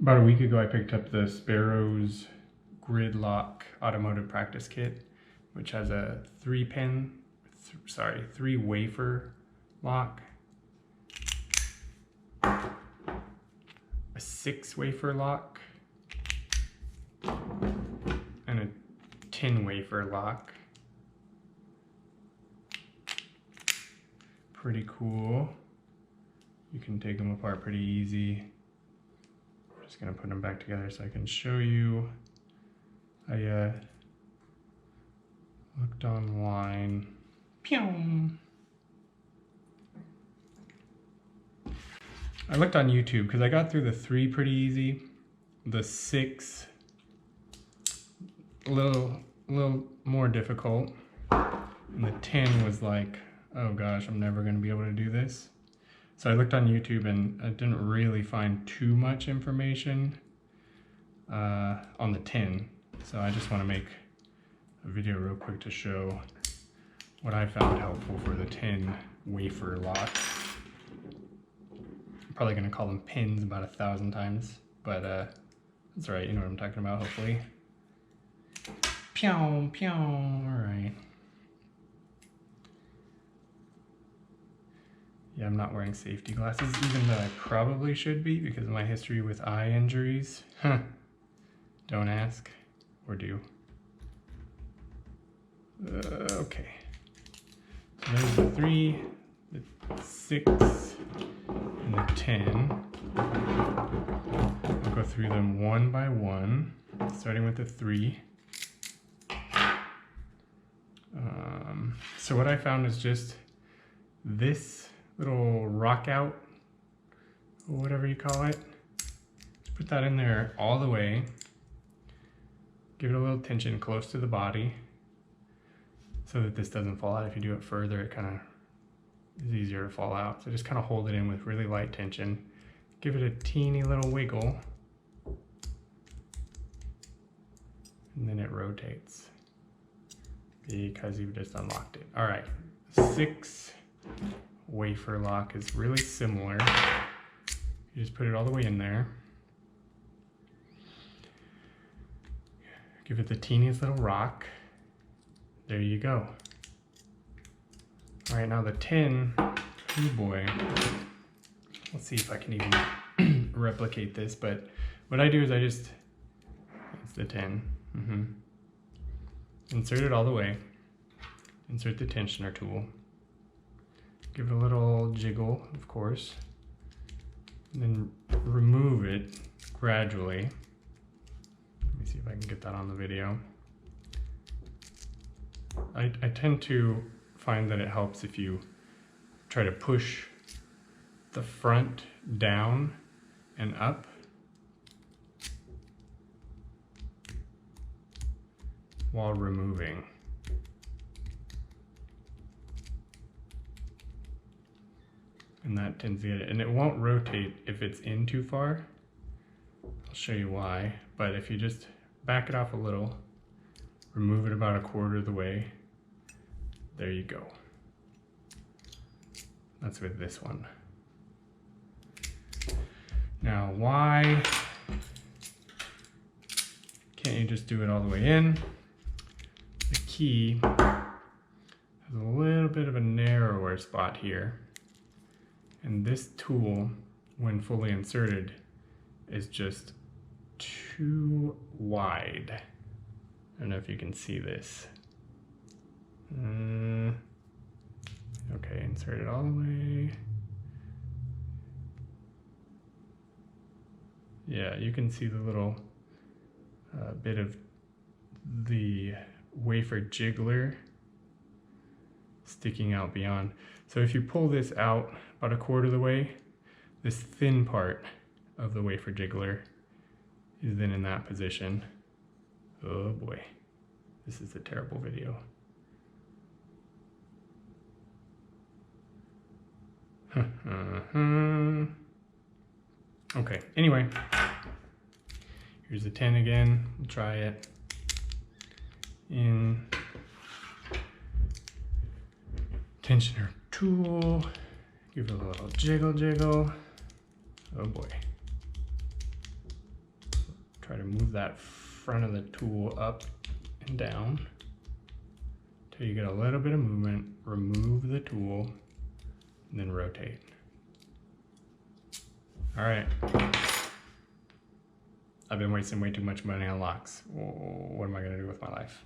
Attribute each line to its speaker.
Speaker 1: About a week ago, I picked up the Sparrows Gridlock automotive practice kit, which has a three wafer lock, a 6 wafer lock, and a 10 wafer lock. Pretty cool. You can take them apart pretty easy. Just gonna put them back together so I can show you. I looked online. Pew! I looked on YouTube because I got through the 3 pretty easy. The 6 a little more difficult, and the 10 was like, oh gosh, I'm never gonna be able to do this. So I looked on YouTube and I didn't really find too much information on the 10. So I just want to make a video real quick to show what I found helpful for the 10 wafer lock. I'm probably going to call them pins about 1,000 times, but that's all right. You know what I'm talking about, hopefully. Pew, pew, all right. Yeah, I'm not wearing safety glasses, even though I probably should be because of my history with eye injuries. Huh. Don't ask, or do. Okay. So there's the 3, the 6, and the 10. I'll go through them one by one, starting with the 3. So what I found is just this little rock out, or whatever you call it. Just put that in there all the way. Give it a little tension close to the body so that this doesn't fall out. If you do it further, it kind of is easier to fall out. So just kind of hold it in with really light tension. Give it a teeny little wiggle, and then it rotates because you've just unlocked it. All right, 6 wafer lock is really similar. You just put it all the way in there. Give it the teeniest little rock. There you go. All right, now the 10, oh boy. Let's see if I can even replicate this, but what I do is it's the 10. Insert it all the way. Insert the tensioner tool. Give it a little jiggle, of course, and then remove it gradually. Let me see if I can get that on the video. I tend to find that it helps if you try to push the front down and up. While removing. And that tends to get it. And it won't rotate if it's in too far. I'll show you why. But if you just back it off a little, remove it about 1/4 of the way, there you go. That's with this one. Now, why can't you just do it all the way in? The key has a little bit of a narrower spot here. And this tool, when fully inserted, is just too wide. I don't know if you can see this. Okay, insert it all the way. Yeah, you can see the little bit of the wafer jiggler sticking out beyond. So if you pull this out about 1/4 of the way, this thin part of the wafer jiggler is then in that position. Oh boy, this is a terrible video. Okay, anyway, here's the 10 again. We'll try it in tensioner tool. Give it a little jiggle. Oh boy. Try to move that front of the tool up and down till you get a little bit of movement. Remove the tool and then rotate. All right. I've been wasting way too much money on locks. What am I gonna do with my life?